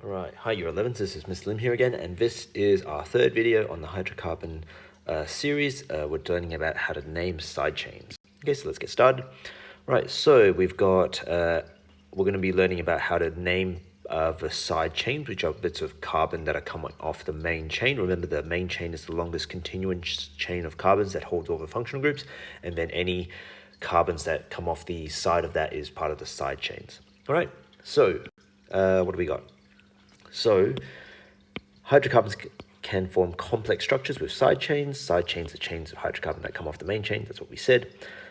Alright, hi Year 11s, this is Mr. Lim here again, and this is our third video on the hydrocarbon series. We're learning about how to name side chains. Okay, so let's get started. Right, so we've got, we're going to be learning about how to name the side chains, which are bits of carbon that are coming off the main chain. Remember, the main chain is the longest continuous chain of carbons that holds all the functional groups, and then any carbons that come off the side of that is part of the side chains. Alright, so what do we got? So, hydrocarbons can form complex structures with side chains. Side chains are chains of hydrocarbon that come off the main chain. That's what we said.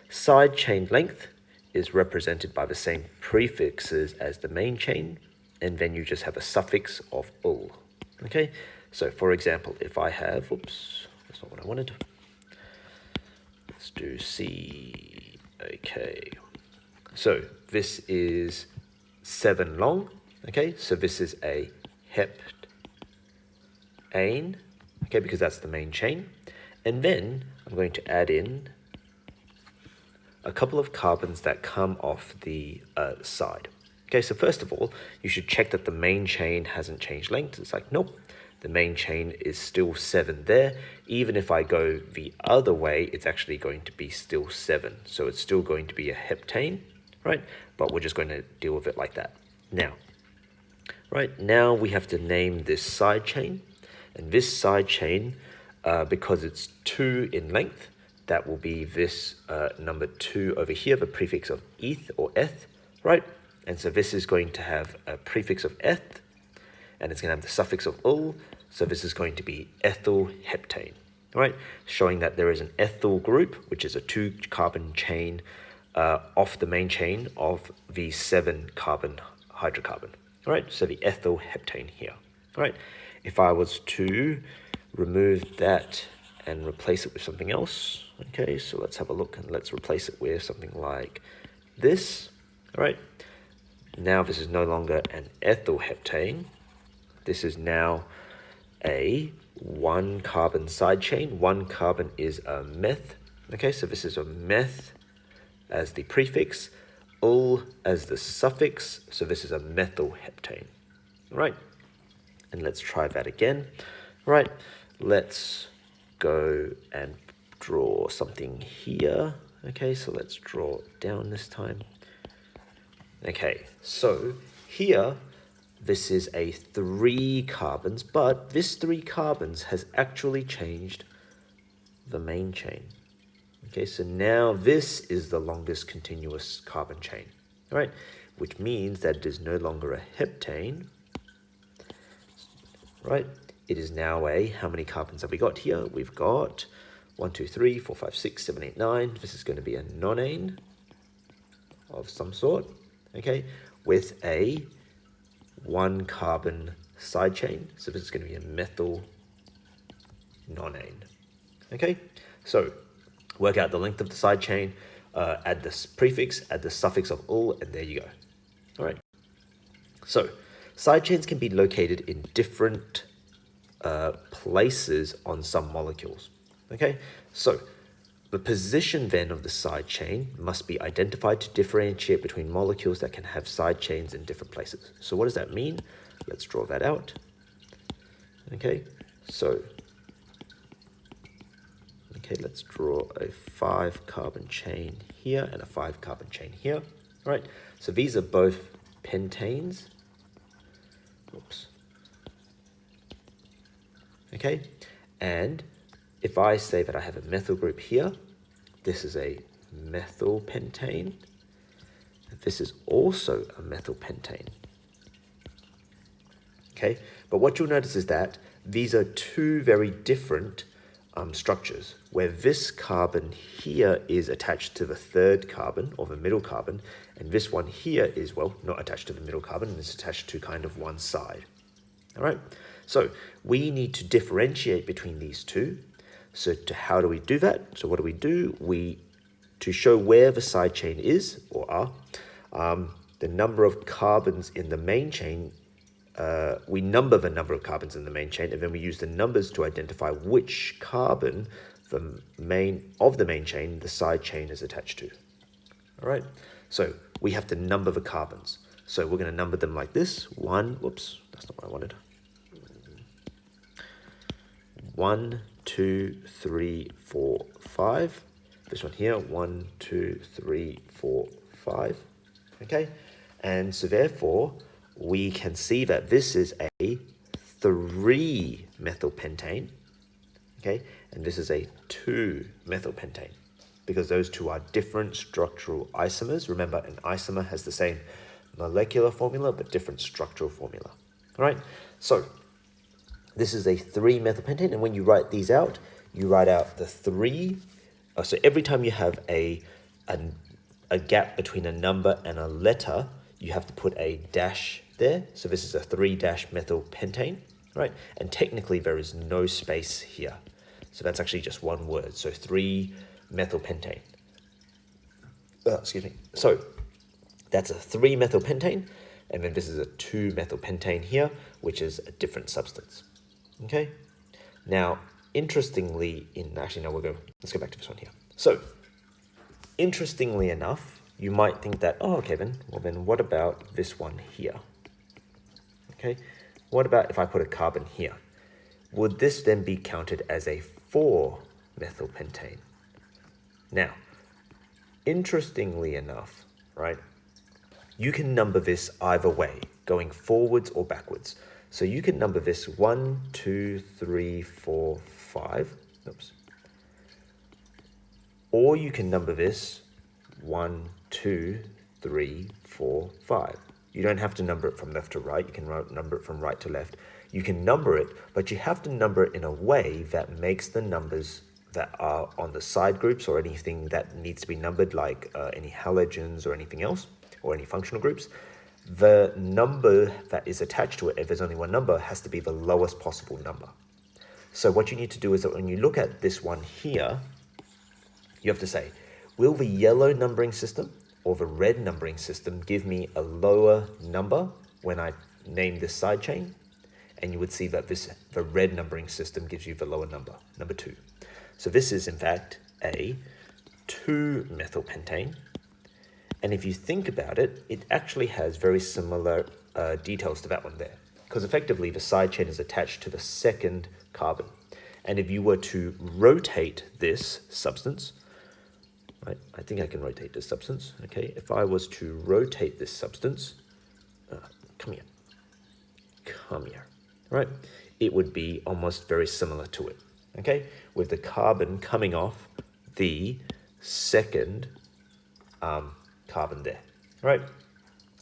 Side chain length is represented by the same prefixes as the main chain, and then you just have a suffix of ul. Okay, so for example, if I have, oops, that's not what I wanted. Let's do C. Okay, so this is 7 long. Okay, so this is a heptane, okay, because that's the main chain. And then I'm going to add in a couple of carbons that come off the side. Okay, so first of all, you should check that the main chain hasn't changed length. It's like, nope, the main chain is still 7 there. Even if I go the other way, it's actually going to be still 7. So it's still going to be a heptane, right? But we're just going to deal with it like that. Now we have to name this side chain, and this side chain, because it's 2 in length, that will be this number 2 over here, the prefix of eth or eth, right? And so this is going to have a prefix of eth, and it's going to have the suffix of ul, so this is going to be ethyl heptane, right? Showing that there is an ethyl group, which is a 2-carbon chain off the main chain of the 7-carbon hydrocarbon. All right, so the ethyl heptane here. All right, if I was to remove that and replace it with something else, okay, so let's have a look and let's replace it with something like this. All right, now this is no longer an ethyl heptane. This is now a 1-carbon side chain. 1 carbon is a meth. Okay, so this is a meth as the prefix, ul as the suffix, so this is a methyl heptane. Right, and let's try that again. Right, let's go and draw something here. Okay, so let's draw it down this time. Okay, so here, this is a 3 carbons, but this 3 carbons has actually changed the main chain. Okay, so now this is the longest continuous carbon chain, all right, which means that it is no longer a heptane, right? It is now a, how many carbons have we got here? We've got 1, 2, 3, 4, 5, 6, 7, 8, 9. This is going to be a nonane of some sort, okay, with a 1-carbon side chain. So this is going to be a methyl nonane, okay? So work out the length of the side chain, add this prefix, add the suffix of ul, and there you go. All right. So side chains can be located in different places on some molecules. Okay. So the position then of the side chain must be identified to differentiate between molecules that can have side chains in different places. So what does that mean? Let's draw that out. Okay. So okay, let's draw a 5-carbon chain here and a 5-carbon chain here. All right, so these are both pentanes. Oops. Okay, and if I say that I have a methyl group here, this is a methyl pentane. This is also a methyl pentane. Okay, but what you'll notice is that these are 2 very different structures, where this carbon here is attached to the 3rd carbon or the middle carbon, and this one here is, well, not attached to the middle carbon, and it's attached to kind of one side. All right, so we need to differentiate between these 2. So how do we do that? So what do? To show where the side chain is or are, the number of carbons in the main chain, we number the number of carbons in the main chain, and then we use the numbers to identify which carbon the main chain the side chain is attached to. All right, so we have to number the carbons. So we're going to number them like this. 1, whoops, That's not what I wanted. 1, 2, 3, 4, 5. This one here, 1, 2, 3, 4, 5. Okay, and so therefore we can see that this is a 3-methylpentane. Okay, and this is a 2-methylpentane because those two are different structural isomers. Remember, an isomer has the same molecular formula but different structural formula. All right, so this is a 3-methylpentane, and when you write these out, you write out the 3. So every time you have a gap between a number and a letter, you have to put a dash there. So this is a 3-methylpentane, right? And technically there is no space here. So that's actually just one word. So 3-methylpentane. Excuse me. So that's a 3-methylpentane, and then this is a 2-methylpentane here, which is a different substance. Okay. Now, interestingly, let's go back to this one here. So, interestingly enough, you might think that, oh, okay, then what about this one here? Okay. What about if I put a carbon here? Would this then be counted as a 4-methylpentane? Now, interestingly enough, right, you can number this either way, going forwards or backwards. So you can number this 1, 2, 3, 4, 5. Oops. Or you can number this 1, 2, 3, 4, 5. You don't have to number it from left to right. You can number it from right to left. You can number it, but you have to number it in a way that makes the numbers that are on the side groups or anything that needs to be numbered, like any halogens or anything else, or any functional groups, the number that is attached to it, if there's only one number, has to be the lowest possible number. So what you need to do is that when you look at this one here, you have to say, will the yellow numbering system or the red numbering system give me a lower number when I name this side chain? And you would see that the red numbering system gives you the lower number, number 2. So this is in fact a 2-methylpentane. And if you think about it, it actually has very similar details to that one there, because effectively the side chain is attached to the second carbon. And if you were to rotate this substance, right, I think I can rotate this substance, okay? If I was to rotate this substance, come here, right? It would be almost very similar to it, okay? With the carbon coming off the second carbon there, right?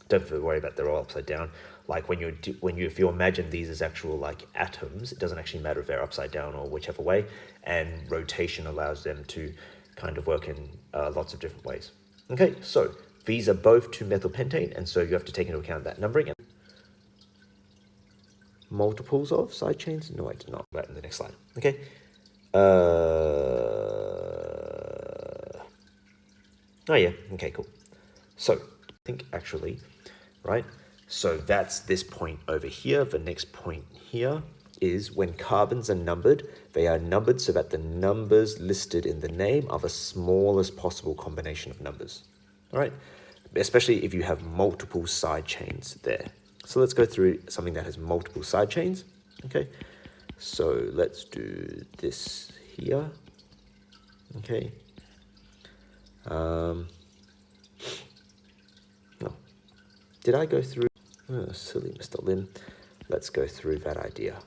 Don't worry about they're all upside down. Like if you imagine these as actual like atoms, it doesn't actually matter if they're upside down or whichever way, and rotation allows them to kind of work in lots of different ways. Okay, so these are both 2-methylpentane, and so you have to take into account that numbering. And multiples of side chains? No, I did not. Right, in the next slide. Okay. Oh yeah, okay, cool. So, I think actually, right, so that's this point over here. The next point here is when carbons are numbered, they are numbered so that the numbers listed in the name are the smallest possible combination of numbers, all right? Especially if you have multiple side chains there. So let's go through something that has multiple side chains, okay? So let's do this here, okay? No. Did I go through? Oh, silly Mr. Lim. Let's go through that idea.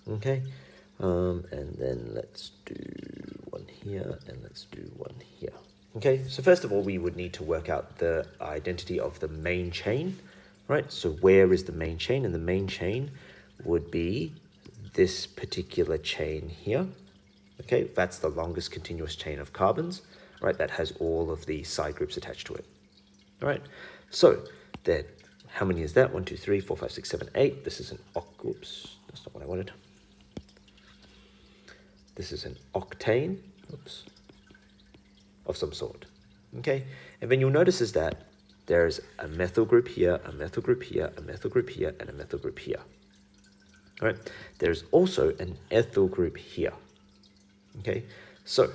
Okay. And then let's do one here and let's do one here. Okay. So first of all, we would need to work out the identity of the main chain, right? So where is the main chain? And the main chain would be this particular chain here. Okay. That's the longest continuous chain of carbons, right? That has all of the side groups attached to it. All right, so then how many is that? 1, 2, 3, 4, 5, 6, 7, 8. This is an oops, that's not what I wanted. This is an octane, oops, of some sort. Okay, and then you'll notice is that there's a methyl group here, a methyl group here, a methyl group here, and a methyl group here. All right, there's also an ethyl group here. Okay, so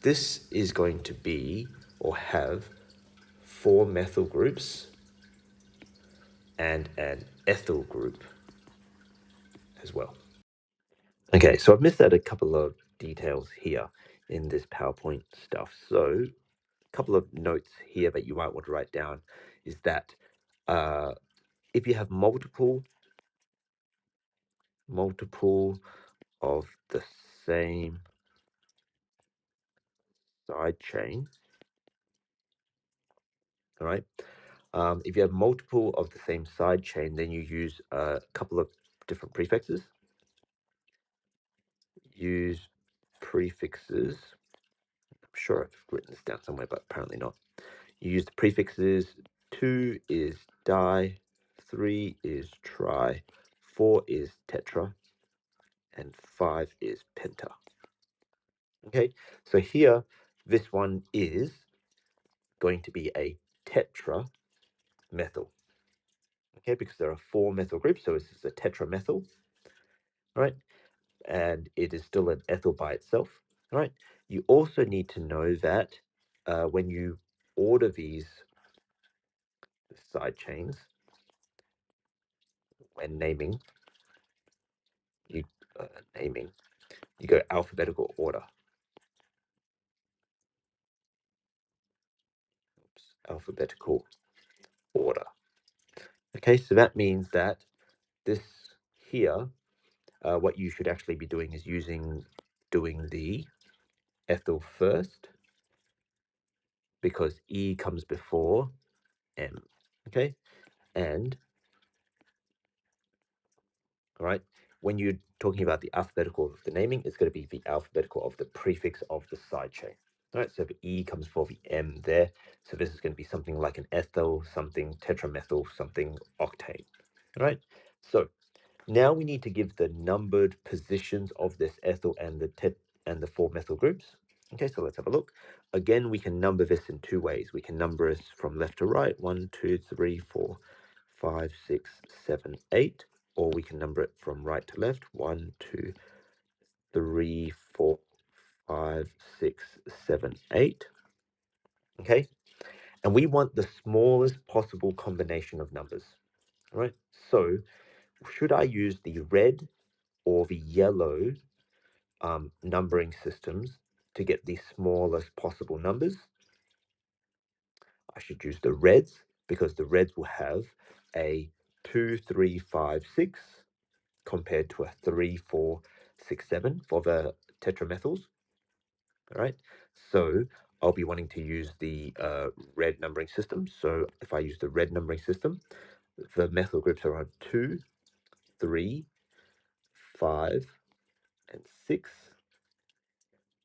this is going to be or have 4 methyl groups and an ethyl group as well. Okay, so I've missed out a couple of details here in this PowerPoint stuff. So a couple of notes here that you might want to write down is that if you have multiple of the same side chain, all right? If you have multiple of the same side chain, then you use a couple of different prefixes. Use prefixes. I'm sure I've written this down somewhere, but apparently not. You use the prefixes 2 is di, 3 is tri, 4 is tetra, and 5 is penta. Okay, so here, this one is going to be a tetramethyl. Okay, because there are 4 methyl groups, so this is a tetramethyl, right? And it is still an ethyl by itself, right? You also need to know that when you order these side chains, when naming, you go alphabetical order. Alphabetical order. Okay, so that means that this here, what you should actually be doing is doing the ethyl first, because E comes before M. Okay, and all right, when you're talking about the alphabetical of the naming, it's going to be the alphabetical of the prefix of the side chain. All right, so the E comes before the M there. So this is going to be something like an ethyl, something tetramethyl, something octane. All right, so now we need to give the numbered positions of this ethyl and the 4 methyl groups. Okay, so let's have a look. Again, we can number this in 2 ways. We can number this from left to right, 1, 2, 3, 4, 5, 6, 7, 8, or we can number it from right to left, 1, 2, 3, 4, 5, 6, 7, 8. Okay, and we want the smallest possible combination of numbers. All right, so should I use the red or the yellow numbering systems to get the smallest possible numbers? I should use the reds, because the reds will have a 2, 3, 5, 6 compared to a 3, 4, 6, 7 for the tetramethyls. All right, so I'll be wanting to use the red numbering system. So if I use the red numbering system, the methyl groups are on 2, 3, 5, and 6.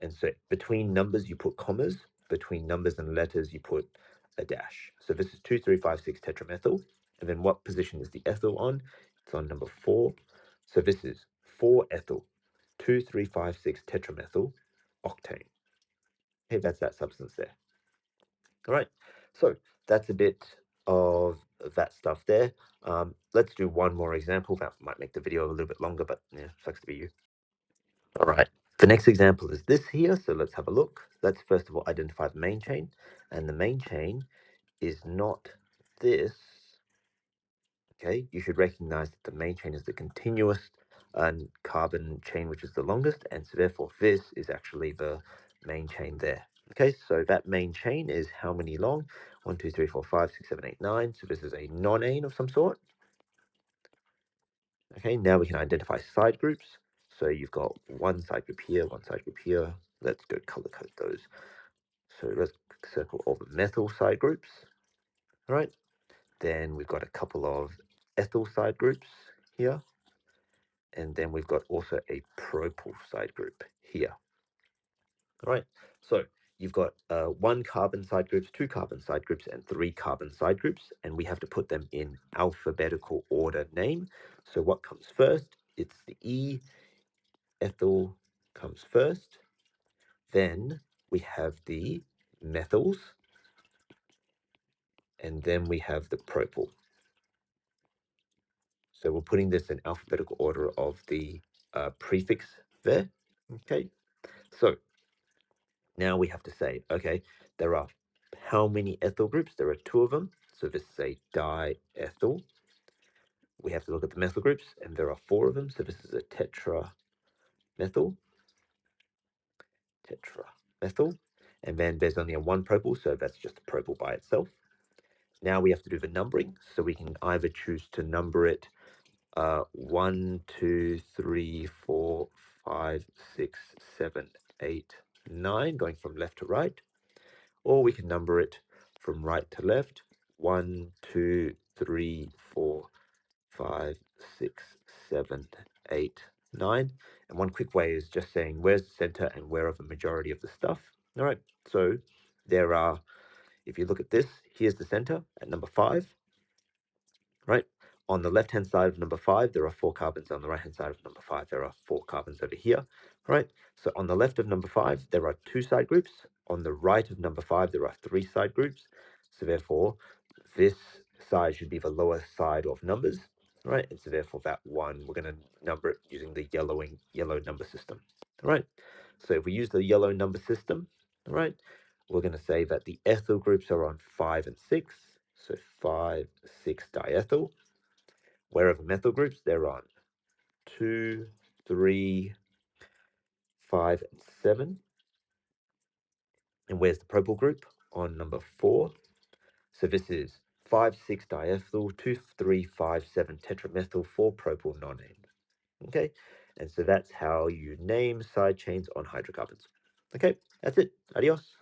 And so between numbers, you put commas. Between numbers and letters, you put a dash. So this is 2, 3, 5, 6 tetramethyl. And then what position is the ethyl on? It's on number 4. So this is 4 ethyl, 2, 3, 5, 6 tetramethyl octane. Okay, that's that substance there. All right, so that's a bit of that stuff there. Let's do one more example. That might make the video a little bit longer, but yeah, sucks to be you. All right, the next example is this here, so let's have a look. Let's first of all identify the main chain, and the main chain is not this. Okay, you should recognize that the main chain is the continuous carbon chain, which is the longest, and so therefore this is actually the main chain there. Okay, so that main chain is how many long? 1, 2, 3, 4, 5, 6, 7, 8, 9. So this is a nonane of some sort. Okay, now we can identify side groups. So you've got one side group here, one side group here. Let's go color code those. So let's circle all the methyl side groups. All right, then we've got a couple of ethyl side groups here. And then we've got also a propyl side group here. All right, so you've got 1 carbon side groups, 2 carbon side groups, and 3 carbon side groups, and we have to put them in alphabetical order name. So what comes first? It's the E. Ethyl comes first. Then we have the methyls, and then we have the propyl. So we're putting this in alphabetical order of the prefix there. Okay, so now we have to say, okay, there are how many ethyl groups? There are 2 of them. So this is a diethyl. we have to look at the methyl groups, and there are 4 of them. So this is a tetramethyl, and then there's only a 1 propyl, so that's just a propyl by itself. Now we have to do the numbering, so we can either choose to number it 1, 2, 3, 4, 5, 6, 7, 8, 9, going from left to right, or we can number it from right to left, 1, 2, 3, 4, 5, 6, 7, 8, 9. And one quick way is just saying where's the center and where are the majority of the stuff. All right, so there are, if you look at this, here's the center at number 5, right? On the left-hand side of number 5, there are 4 carbons. On the right-hand side of number 5, there are 4 carbons over here, right? So on the left of number 5, there are 2 side groups. On the right of number 5, there are 3 side groups. So therefore, this side should be the lower side of numbers, right? And so therefore, that 1, we're going to number it using the yellow number system, all right? So if we use the yellow number system, all right, we're going to say that the ethyl groups are on 5 and 6. So 5, 6 diethyl. Wherever methyl groups, they're on 2, 3, 5, and 7. And where's the propyl group? On number 4. So this is 5, 6 diethyl, 2, 3, 5, 7 tetramethyl, 4 propyl non-named. Okay, and so that's how you name side chains on hydrocarbons. Okay, that's it. Adios.